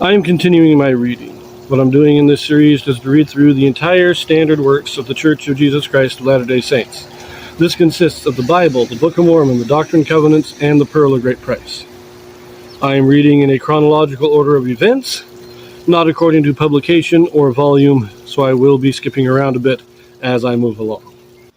I am continuing my reading. What I'm doing in this series is to read through the entire standard works of the Church of Jesus Christ of Latter-day Saints. This consists of the Bible, the Book of Mormon, the Doctrine and Covenants, and the Pearl of Great Price. I am reading in a chronological order of events, not according to publication or volume, so I will be skipping around a bit as I move along.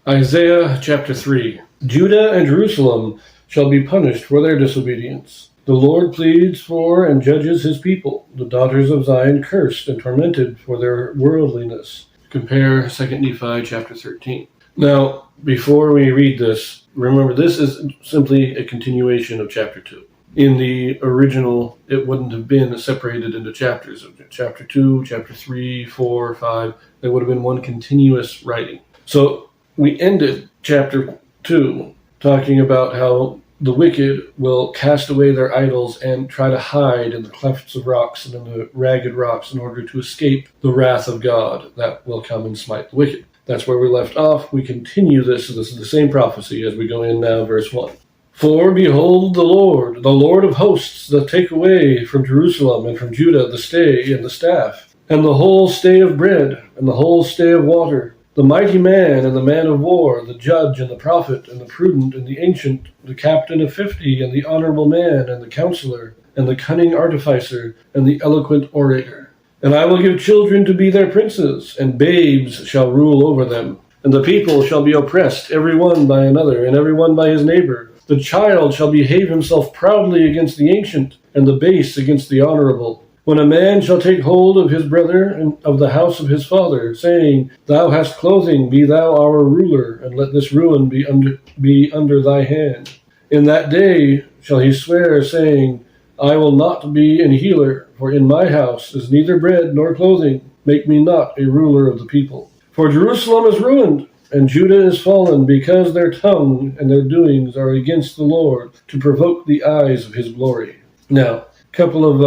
Isaiah chapter 3. Judah and Jerusalem shall be punished for their disobedience. The Lord pleads for and judges his people, the daughters of Zion cursed and tormented for their worldliness. Compare 2 Nephi chapter 13. Now, before we read this, remember this is simply a continuation of chapter 2. In the original, it wouldn't have been separated into chapters. Chapter 2, chapter 3, 4, 5, there would have been one continuous writing. So we ended chapter 2 talking about how the wicked will cast away their idols and try to hide in the clefts of rocks and in the ragged rocks in order to escape the wrath of God that will come and smite the wicked. That's where we left off. We continue this. This is the same prophecy as we go in now, verse 1. For behold the Lord of hosts, doth take away from Jerusalem and from Judah the stay and the staff, and the whole stay of bread, and the whole stay of water, the mighty man and the man of war, the judge and the prophet, and the prudent and the ancient, the captain of 50, and the honorable man, and the counselor, and the cunning artificer, and the eloquent orator. And I will give children to be their princes, and babes shall rule over them. And the people shall be oppressed, every one by another, and every one by his neighbor. The child shall behave himself proudly against the ancient, and the base against the honorable. When a man shall take hold of his brother and of the house of his father, saying, Thou hast clothing, be thou our ruler, and let this ruin be under thy hand. In that day shall he swear, saying, I will not be an healer, for in my house is neither bread nor clothing. Make me not a ruler of the people. For Jerusalem is ruined, and Judah is fallen, because their tongue and their doings are against the Lord, to provoke the eyes of his glory. Now, a couple of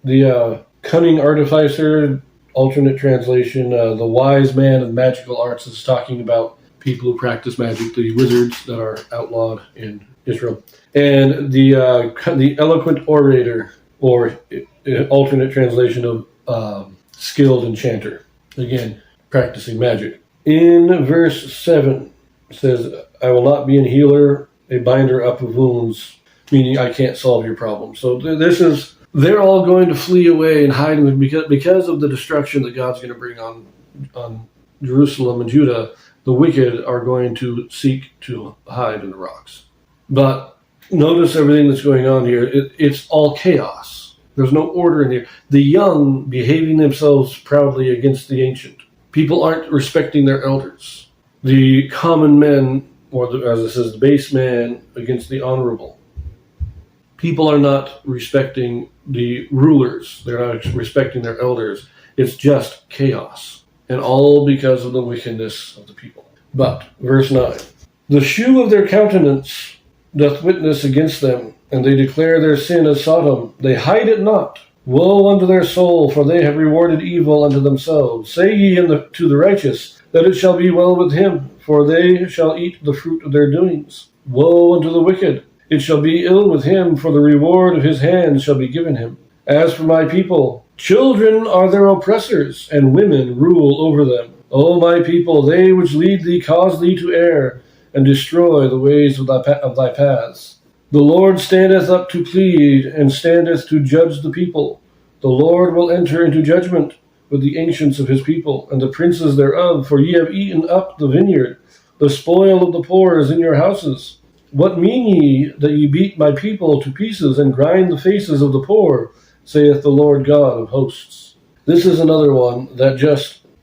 the cunning artificer, alternate translation, the wise man of magical arts, is talking about people who practice magic, the wizards that are outlawed in Israel. And the eloquent orator, or alternate translation of skilled enchanter, again, practicing magic. In verse 7, it says, I will not be an healer, a binder up of wounds, meaning I can't solve your problem. So they're all going to flee away and hide because of the destruction that God's going to bring on Jerusalem and Judah. The wicked are going to seek to hide in the rocks. But notice everything that's going on here. It's all chaos. There's no order in here. The young behaving themselves proudly against the ancient. People aren't respecting their elders. The common men, or as it says, the base man against the honorable. People are not respecting the rulers. They're not respecting their elders. It's just chaos. And all because of the wickedness of the people. But, verse 9. The shew of their countenance doth witness against them, and they declare their sin as Sodom. They hide it not. Woe unto their soul, for they have rewarded evil unto themselves. Say ye to the righteous, that it shall be well with him, for they shall eat the fruit of their doings. Woe unto the wicked. It shall be ill with him, for the reward of his hands shall be given him. As for my people, children are their oppressors, and women rule over them. O my people, they which lead thee cause thee to err, and destroy the ways of thy paths. The Lord standeth up to plead, and standeth to judge the people. The Lord will enter into judgment with the ancients of his people, and the princes thereof, for ye have eaten up the vineyard. The spoil of the poor is in your houses. What mean ye that ye beat my people to pieces and grind the faces of the poor, saith the Lord God of hosts. This is another one that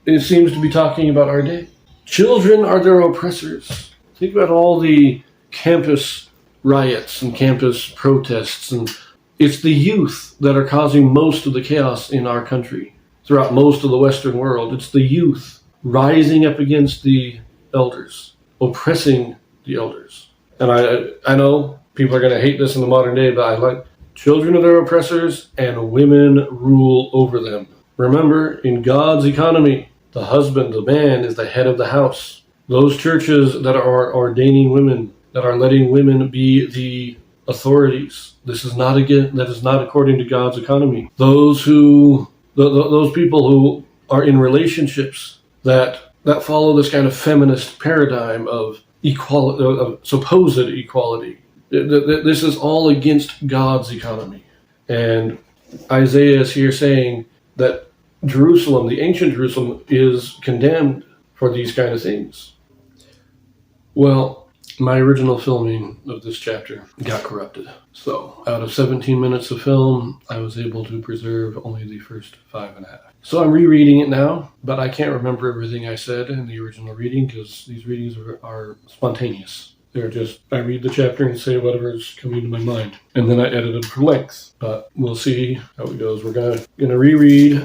it seems to be talking about our day. Children are their oppressors. Think about all the campus riots and campus protests, and it's the youth that are causing most of the chaos in our country, throughout most of the Western world. It's the youth rising up against the elders, oppressing the elders. And I know people are going to hate this in the modern day, but I like children are their oppressors and women rule over them. Remember, in God's economy, the husband, the man, is the head of the house. Those churches that are ordaining women, that are letting women be the authorities. That is not according to God's economy. Those people who are in relationships that follow this kind of feminist paradigm of equality, of supposed equality. This is all against God's economy. And Isaiah is here saying that Jerusalem, the ancient Jerusalem, is condemned for these kind of things. Well, my original filming of this chapter got corrupted. So out of 17 minutes of film, I was able to preserve only the first 5.5. So I'm rereading it now, but I can't remember everything I said in the original reading because these readings are spontaneous. They're just, I read the chapter and say whatever's coming to my mind. And then I edit it for length. But we'll see how it goes. We're gonna reread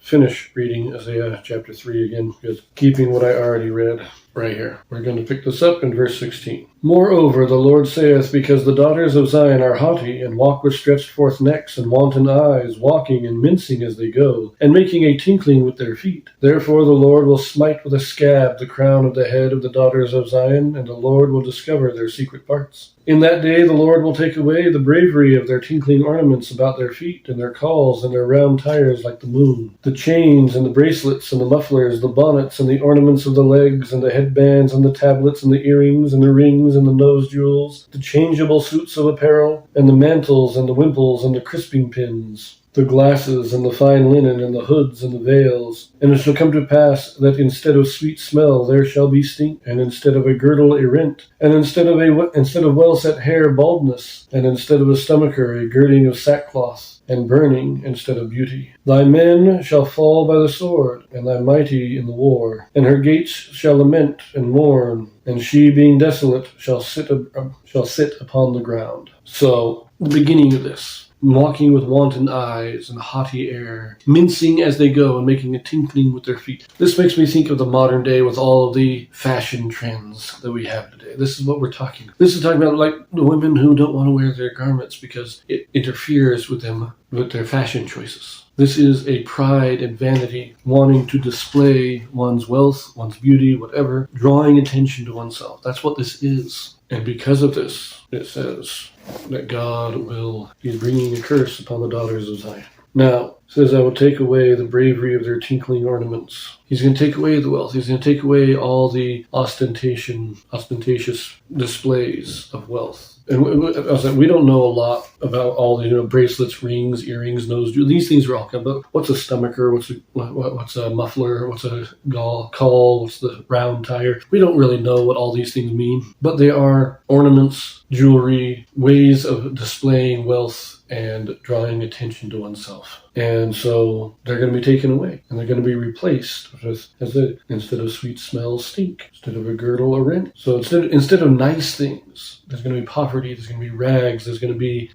finish reading Isaiah chapter 3 again, because keeping what I already read right here. We're going to pick this up in verse 16. Moreover, the Lord saith, because the daughters of Zion are haughty, and walk with stretched forth necks and wanton eyes, walking and mincing as they go, and making a tinkling with their feet. Therefore the Lord will smite with a scab the crown of the head of the daughters of Zion, and the Lord will discover their secret parts. In that day the Lord will take away the bravery of their tinkling ornaments about their feet, and their cauls and their round tires like the moon, the chains and the bracelets and the mufflers, the bonnets and the ornaments of the legs, and the headbands and the tablets and the earrings and the rings and the nose jewels, the changeable suits of apparel, and the mantles and the wimples and the crisping pins, the glasses and the fine linen and the hoods and the veils. And it shall come to pass that instead of sweet smell there shall be stink, and instead of a girdle a rent, and instead of well set hair baldness, and instead of a stomacher a girding of sackcloth, and burning instead of beauty. Thy men shall fall by the sword, and thy mighty in the war, and her gates shall lament and mourn, and she being desolate shall sit upon the ground. So the beginning of this, walking with wanton eyes and haughty air, mincing as they go and making a tinkling with their feet. This makes me think of the modern day with all of the fashion trends that we have today. This is what we're talking about. This is talking about like the women who don't want to wear their garments because it interferes with their fashion choices. This is a pride and vanity, wanting to display one's wealth, one's beauty, whatever, drawing attention to oneself. That's what this is. And because of this, it says that God is bringing a curse upon the daughters of Zion. Now, it says, I will take away the bravery of their tinkling ornaments. He's going to take away the wealth. He's going to take away all the ostentatious displays of wealth. And we don't know a lot about all the bracelets, rings, earrings, nose jewels. These things are all kind of, what's a stomacher? What's a muffler? What's a caul? What's the round tire? We don't really know what all these things mean, but they are ornaments, jewelry, ways of displaying wealth and drawing attention to oneself. And so they're going to be taken away, and they're going to be replaced with, instead of sweet smell, stink. Instead of a girdle, a rent. So instead of nice things, there's going to be poverty, there's going to be rags, there's going to be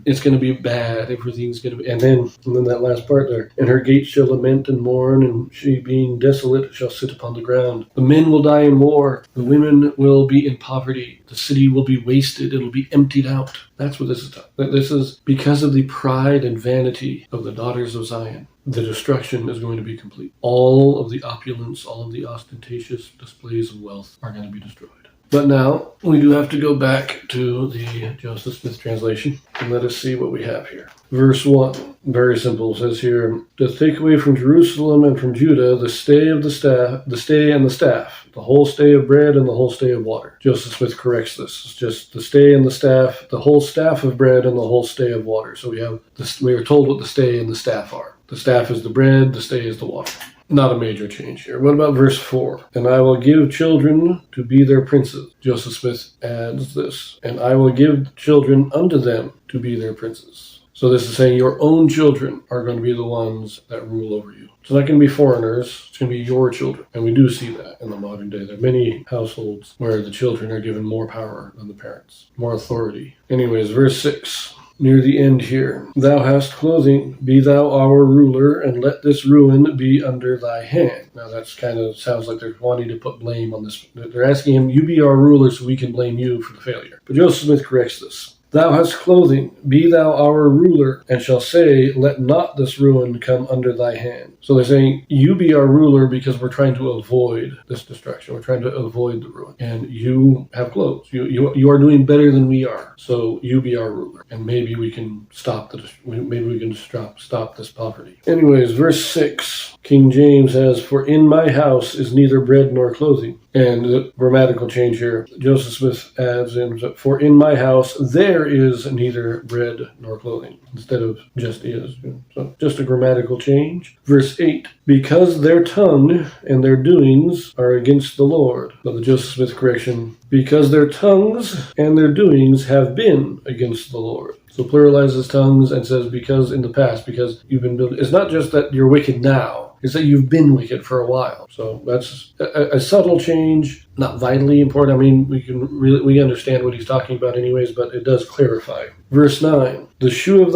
it's going to be bad, everything's going to be, and then that last part there, and her gates shall lament and mourn, and she being desolate shall sit upon the ground. The men will die in war, the women will be in poverty, the city will be wasted, it'll be emptied out. That's what this is talking. This is because of the pride and vanity of the daughters of Zion. The destruction is going to be complete. All of the opulence, all of the ostentatious displays of wealth are going to be destroyed. But now, we do have to go back to the Joseph Smith translation, and let us see what we have here. Verse 1, very simple, it says here, doth take away from Jerusalem and from Judah the stay and the staff, the whole stay of bread and the whole stay of water. Joseph Smith corrects this. It's just the stay and the staff, the whole staff of bread and the whole stay of water. So we are told what the stay and the staff are. The staff is the bread, the stay is the water. Not a major change here. What about verse 4? And I will give children to be their princes. Joseph Smith adds this. And I will give children unto them to be their princes. So this is saying your own children are going to be the ones that rule over you. It's not going to be foreigners. It's going to be your children. And we do see that in the modern day. There are many households where the children are given more power than the parents, more authority. Anyways, verse 6. Near the end here, thou hast clothing, be thou our ruler, and let this ruin be under thy hand. Now that's kind of sounds like they're wanting to put blame on this. They're asking him, you be our ruler so we can blame you for the failure. But Joseph Smith corrects this. Thou hast clothing, be thou our ruler, and shall say, let not this ruin come under thy hand. So they're saying, you be our ruler because we're trying to avoid this destruction. We're trying to avoid the ruin. And you have clothes. You are doing better than we are. So you be our ruler. And maybe we can stop this poverty. Anyways, verse 6, King James has, for in my house is neither bread nor clothing. And the grammatical change here, Joseph Smith adds in, for in my house there is neither bread nor clothing, instead of just is. So just a grammatical change. Verse 8, because their tongue and their doings are against the Lord. So the Joseph Smith correction, because their tongues and their doings have been against the Lord. So pluralizes tongues and says because in the past, because you've been building. It's not just that you're wicked now. Is that you've been wicked for a while. So that's a subtle change, not vitally important. I mean, we understand what he's talking about anyways, but it does clarify. Verse 9, the shew of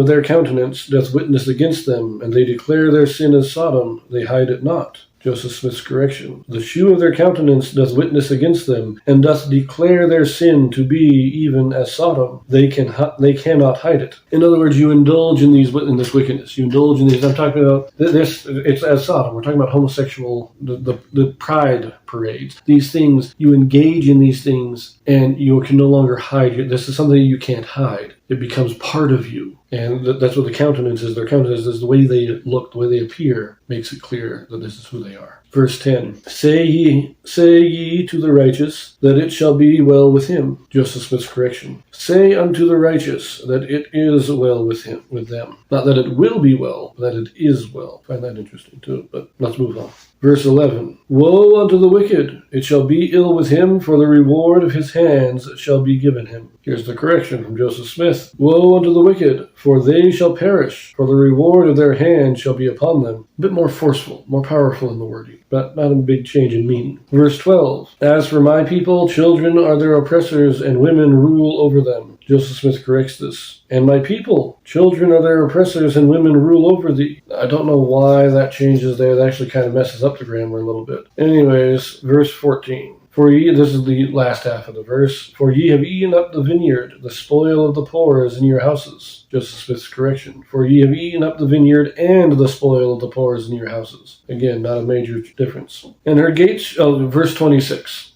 their countenance doth witness against them, and they declare their sin as Sodom, they hide it not. Joseph Smith's correction. The shew of their countenance doth witness against them, and doth declare their sin to be even as Sodom. They cannot hide it. In other words, you indulge in this wickedness. You indulge in these. I'm talking about this. It's as Sodom. We're talking about homosexual, the pride parades. These things, you engage in these things, and you can no longer hide it. This is something you can't hide. It becomes part of you. And that's what the countenance is. Their countenance is the way they look, the way they appear, makes it clear that this is who they are. Verse 10, say ye to the righteous that it shall be well with him. Joseph Smith's correction. Say unto the righteous that it is well with them. Not that it will be well, but that it is well. I find that interesting too, but let's move on. Verse 11, woe unto the wicked, it shall be ill with him, for the reward of his hands shall be given him. Here's the correction from Joseph Smith. Woe unto the wicked, for they shall perish, for the reward of their hand shall be upon them. A bit more forceful, more powerful in the wording, but not a big change in meaning. Verse 12, as for my people, children are their oppressors, and women rule over them. Joseph Smith corrects this. And my people, children are their oppressors, and women rule over thee. I don't know why that changes there. That actually kind of messes up the grammar a little bit. Anyways, verse 14. For ye, this is the last half of the verse, for ye have eaten up the vineyard, the spoil of the poor is in your houses. Joseph Smith's correction. For ye have eaten up the vineyard, and the spoil of the poor is in your houses. Again, not a major difference. And her gates, verse 26.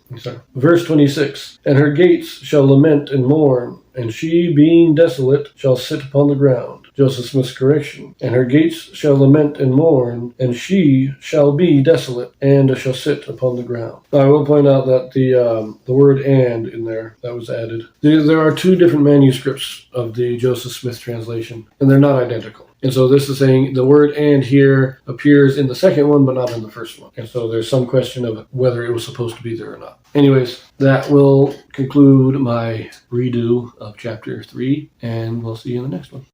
Verse 26. And her gates shall lament and mourn, and she, being desolate, shall sit upon the ground. Joseph Smith's correction. And her gates shall lament and mourn, and she shall be desolate, and shall sit upon the ground. Now, I will point out that the word and in there, that was added. There are two different manuscripts of the Joseph Smith translation, and they're not identical. And so this is saying the word and here appears in the second one, but not in the first one. And so there's some question of whether it was supposed to be there or not. Anyways, that will conclude my redo of chapter 3, and we'll see you in the next one.